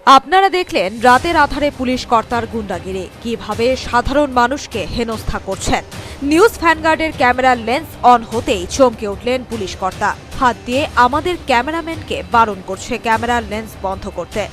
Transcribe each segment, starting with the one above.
আপনারা দেখলেন রাতের আধারে পুলিশ কর্তার গুন্ডাগিরি কিভাবে সাধারণ মানুষকে হেনস্থা করছেন। নিউজ ভ্যানগার্ডের ক্যামেরার লেন্স অন হতেই চমকে উঠলেন পুলিশ কর্তা। হাত দিয়ে আমাদের ক্যামেরাম্যানকে বারণ করছে ক্যামেরার লেন্স বন্ধ করতে।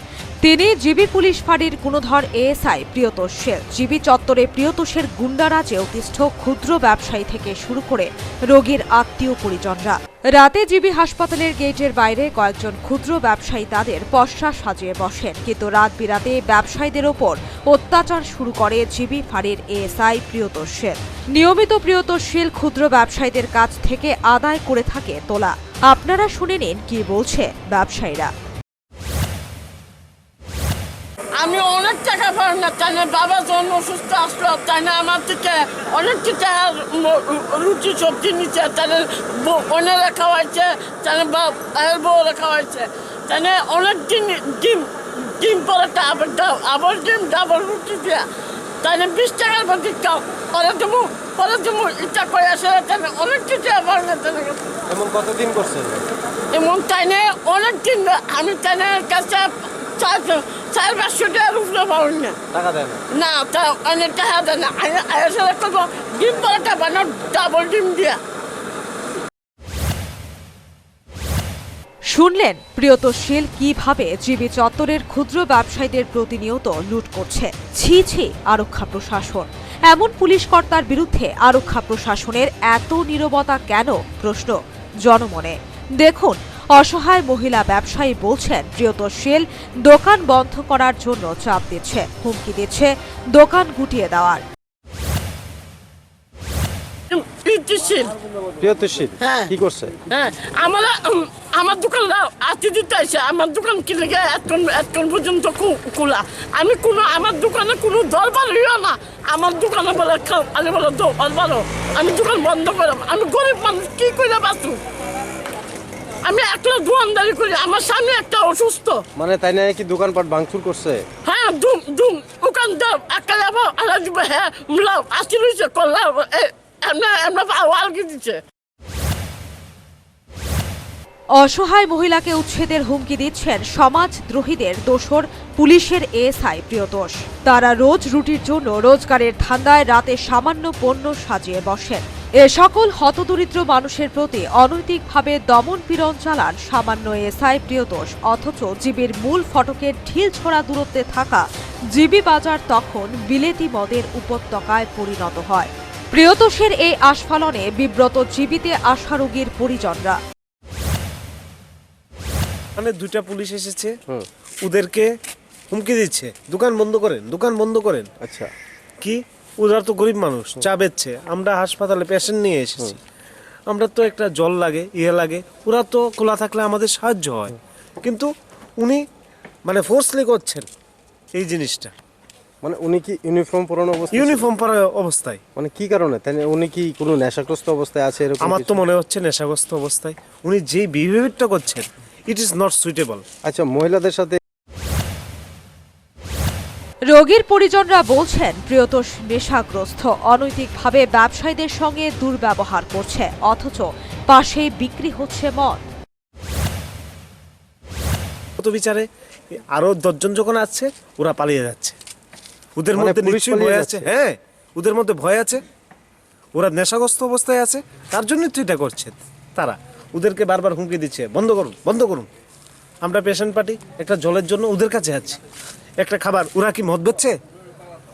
তিনি জিবি পুলিশ ফাঁড়ির গুণধর এএসআই প্রিয়তোষ শীল। জিবি চত্বরে প্রিয়তোষের গুন্ডারাজে অতিষ্ঠ ক্ষুদ্র ব্যবসায়ী থেকে শুরু করে রোগীর আত্মীয় পরিজনরা। রাতে জিবি হাসপাতালের গেটের বাইরে কয়েকজন ক্ষুদ্র ব্যবসায়ী তাদের পসরা সাজিয়ে বসেন, কিন্তু রাত বিরাতে ব্যবসায়ীদের ওপর অত্যাচার শুরু করে জিবি ফাঁড়ির এএসআই প্রিয়তোষ শীল। নিয়মিত প্রিয়তোষ শীল ক্ষুদ্র ব্যবসায়ীদের কাছ থেকে আদায় করে থাকে তোলা। আপনারা শুনে নিন কি বলছে ব্যবসায়ীরা। আমি অনেক টাকা পাই না, তাই না বাবা যখন অসুস্থ আসলো, তাই না আমার থেকে অনেক টাকা রুটি সবজি নিচ্ছে, তাহলে বোনেরা খাওয়াইছে, তাই না বউরা খাওয়াইছে, তাই না অনেক ডিম পরে আবার ডিম ডাবল রুটি দেওয়া, তাই না 20 টাকার মধ্যে পরে দেবো ইচ্ছা করে আসে, তাই না অনেক টাকা পাই না। এমন কতদিন করছেন? এমন তাই না অনেক দিন আমি তাই না কাছে 400-500 টাকার উপরে পাবেন না, টাকা দেন না তা অনেক টাকা দেয় না। আসলে করবো ডিম পরোটা বানাও ডাবল ডিম দিয়া। শুনলেন প্রিয়তোষ শীল কিভাবে জিবি চত্বরের ক্ষুদ্র ব্যবসায়ীদের প্রতিনিয়ত লুট করছে। ছি ছি আরক্ষা প্রশাসন, এমন পুলিশ কর্তার বিরুদ্ধে আরক্ষা প্রশাসনের এত নীরবতা কেন প্রশ্ন জনমনে। দেখুন, অসহায় মহিলা ব্যবসায়ী বলছেন প্রিয়তোষ শীল দোকান বন্ধ করার জন্য চাপ দিচ্ছে, হুমকি দিচ্ছে দোকান গুটিয়ে দেওয়ার। হ্যাঁ কি করছে? হ্যাঁ আমার দোকান আতি দিতে আসে, আমার দোকান কি লেগে এতক্ষণ পর্যন্ত খোলা। আমি আমার দোকানে কোনো দরবার হইও না, আমার দোকানে বলে খাও, আমি বলে দরবার, আমি দোকান বন্ধ করলাম। আমি গরিব মানুষ কি করে বাঁচু? আমি একটা দোকানদারি করি, আমার সামনে একটা অসুস্থ, মানে তাই না কি দোকানপাট ভাঙচুর করছে? হ্যাঁ দোকানদার একটা যাবো আলা দিব, হ্যাঁ মিলাও আসি রয়েছে করলাম আলগি দিচ্ছে। অসহায় মহিলাকে উচ্ছেদের হুমকি দিচ্ছেন সমাজদ্রোহীদের দোসর পুলিশের এএসআই প্রিয়তোষ। তারা রোজ রুটির জন্য রোজগারের ধান্দায় রাতে সামান্য পণ্য সাজিয়ে বসেন। এ সকল হতদরিদ্র মানুষের প্রতি অনৈতিকভাবে দমন পীড়ন চালান সামান্য এএসআই প্রিয়তোষ, অথচ জিবির মূল ফটকের ঢিল ছোড়া দূরত্বে থাকা জিবি বাজার তখন বিলেতি মদের উপত্যকায় পরিণত হয়। প্রিয়তোষের এই আস্ফালনে বিব্রত জিবিতে আসা রোগীর পরিজনরা। মানে 2টা পুলিশ এসেছে, ওদেরকে হুমকি দিচ্ছে দোকান বন্ধ করেন, দোকান বন্ধ করেন। আচ্ছা, কি ওরা তো গরিব মানুষ, চা বেচছে, আমরা হাসপাতালে পেশেন্ট নিয়ে এসেছি, আমরা তো একটা জল লাগে লাগে, ওরা তো খোলা থাকলে আমাদের সাহায্য হয়, কিন্তু উনি মানে ফোর্সলি করছেন এই জিনিসটা। মানে উনি কি ইউনিফর্ম পরানো অবস্থায়? ইউনিফর্ম পরা অবস্থায়। মানে কি কারণে? তাই উনি কি কোনো নেশাগ্রস্ত অবস্থায় আছে এরকম? আমার তো মনে হচ্ছে নেশাগ্রস্ত অবস্থায়। উনি যে বিহেভিয়ারটা করছেন, ইট ইজ নট সুইটেবল। আচ্ছা, মহিলাদের সাথে রোগীর পরিজনরা বলছেন প্রিয়তোষ নেশাগ্রস্ত, অনৈতিকভাবে ব্যবসায়ীদের সঙ্গে দুর্ব্যবহার করছে, অথচ পাশেই বিক্রি হচ্ছে মদ। কত বিচারে আরো 10 জন যখন আসছে, ওরা পালিয়ে যাচ্ছে। ওদের মানে মধ্যে পুলিশ নিশ্চয়ই পালিয়ে ভয় আছে। যাচ্ছে? হ্যাঁ, ওদের মধ্যে ভয় আছে, ওরা নেশাগ্রস্ত অবস্থায় আছে, তার জন্যই তো এটা করছে। তারা ওদেরকে বারবার হুমকি দিচ্ছে, বন্ধ করুন বন্ধ করুন। আমরা পেশেন্ট পার্টি একটা জলের জন্য ওদের কাছে আছি, একটা খাবার। ওরা কি মদ বেচছে?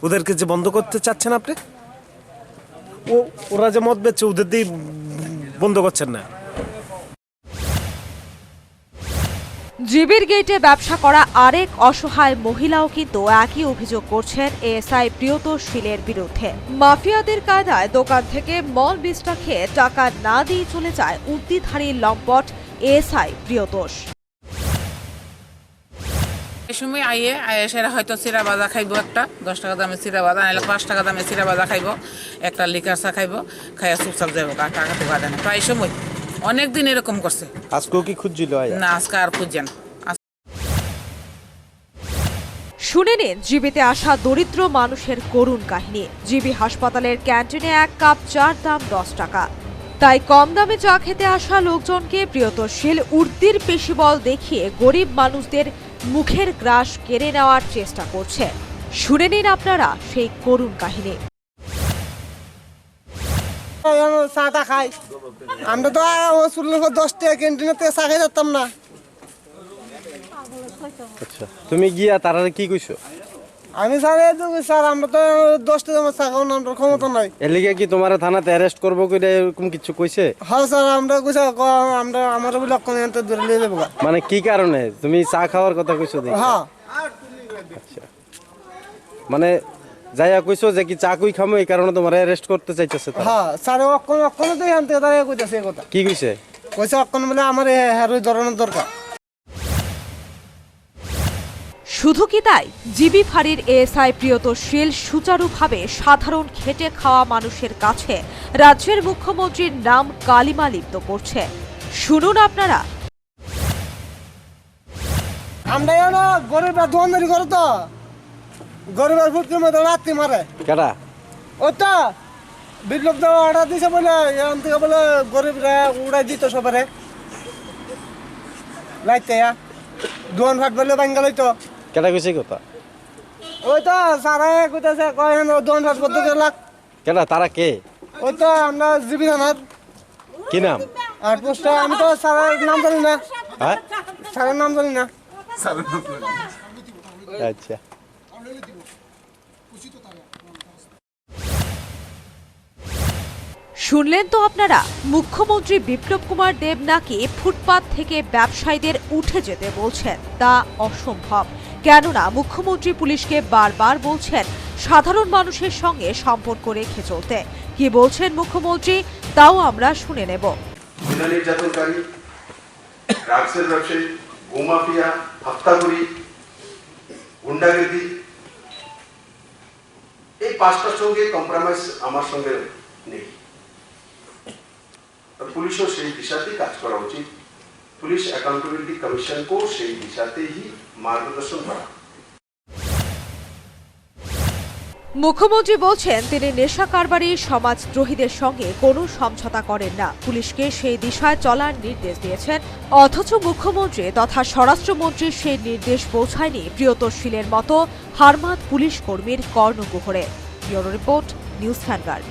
ওদেরকে যে বন্ধ করতে চাচ্ছেন আপনি, ওরা যে মদ বেচছে ওদের দিয়ে বন্ধ করছেন না। জিবির গেটে ব্যবসা করা আরেক অসহায় মহিলাও কিন্তু একই অভিযোগ করছেন এএসআই প্রিয়তোষ শীলের বিরুদ্ধে। মাফিয়াদের কায়দায় দোকান থেকে মল বিস্টা খেয়ে টাকা না দিয়ে চলে যায় উর্দিধারী লম্পট এএসআই প্রিয়তোষ। এই সময় সেরা হয়তো চিরা বাজা খাইব, একটা 10 টাকা দামে চিরা বাজা, নাহলে 5 টাকা দামে চিরা বাজা খাইব, একটা লিকার চা খাইব, খাইয়া চুপচাপ যাবো, টাকা তো বাজে না। প্রায় সময় অনেকদিন এরকম করছে। আজকেও কি খুঁজছিল? না, আজকে আর খুঁজছেন। শুনে নিন জিবিতে আসা দরিদ্র মানুষের করুণ কাহিনী। জিবি হাসপাতালের ক্যান্টিনে 1 কাপ চার দাম 10 টাকা। তাই কম দামে চা খেতে আসা লোকজনকে প্রিয়তোষ শীল উর্দির পেশিবল দেখিয়ে গরিব মানুষদের মুখের গ্রাস কেড়ে নেওয়ার চেষ্টা করছে। শুনে নিন আপনারা সেই করুণ কাহিনী। চাটা খাই, আমরা তো 10 টাকা ক্যান্টিনে চা খাই যেতাম না। আচ্ছা, তুমি গিয়া তারা কি কইছো? আমি স্যার স্যার আমরা তো 10 টাকা চা খাওয়ার আমরা ক্ষমতা নাই। এর লিগে কি তোমার থানাতে অ্যারেস্ট করবো কইরা এরকম কিছু কইছে? হ্যাঁ স্যার, আমরা কইছে আমরা আমার বলে অক্ষণ ধরে নিয়ে যাবো। মানে কি কারণে তুমি চা খাওয়ার কথা কইছো? দেখি। হ্যাঁ, আচ্ছা, মানে যাইয়া কইছো যে কি চা কই খামো এই কারণে তোমার অ্যারেস্ট করতে চাইতেছে তারা? হ্যাঁ স্যার, অক্ষণ তো এখান থেকে দাঁড়িয়ে কইতেছে এই কথা। কি কইছে? কইছে অক্ষণ বলে আমার হেরোই ধরানোর দরকার। শুধু কি তাই, জিবি ফাঁড়ির এএসআই প্রিয়তশীল সুচারুভাবে সাধারণ খেটে খাওয়া মানুষের কাছে রাজ্যের মুখ্যমন্ত্রীর নাম কালিমা লিপ্ত করছে। শুনুন আপনারা। আমরা এখানে গরিবের দোকানদারি করো তো, গরিবের ফুটকির মধ্যে রাত্রি মারে। কেডা? ওটা বিপ্লব তো অর্ডার দিছে বলে এখান থেকে বলে গরিবরা উড়াই দিত সবারে লাইতে দোকান ফাট বলে বাঙ্গাল হইতো। কেডা কইছে এই কথা? ওই তো সারা কইতাছে কয় দোকান ফাট করতে লাখ। কেডা? তারা কে? ওই তো আমরা জিবি থানার। কি নাম? আর পোস্টটা আমি তো সারার নাম জানি না। হ্যাঁ, সারার নাম জানি না। আচ্ছা। শুনলেন তো আপনারা, মুখ্যমন্ত্রী বিপ্লব কুমার দেব নাকি ফুটপাত থেকে ব্যবসায়ীদের উঠে যেতে বলছেন। তা অসম্ভব, কেননা মুখ্যমন্ত্রী পুলিশকে বারবার বলছেন সাধারণ মানুষের সঙ্গে সম্পর্ক রেখে চলতে। কি বলছেন মুখ্যমন্ত্রী তাও আমরা শুনে নেব। মহিলা নির্যাতনকারী, ড্রাগসের ব্যবসায়ী, গোমাফিয়া, হত্যাকারী, গুন্ডাগর্দি, এই 5টার সঙ্গে কম্প্রোমাইজ আমার সঙ্গে নেই। পুলিশও সেই দিশাতেই কাজ করা উচিত। পুলিশ অ্যাকাউন্টেবিলিটি কমিশনকেও সেই দিশাতেই মার্গদর্শন করা। মুখ্যমন্ত্রী বলছেন তিনি নেশা কারবারি সমাজদ্রোহীদের সঙ্গে কোনো সমঝোতা করেন না, পুলিশকে সেই দিশায় চলার নির্দেশ দিয়েছেন। অথচ মুখ্যমন্ত্রী তথা স্বরাষ্ট্রমন্ত্রীর সেই নির্দেশ পৌঁছায়নি প্রিয়তশীলের মতো হারমাত পুলিশ কর্মীর কর্ণকুহরে। Bureau report, news vanguard.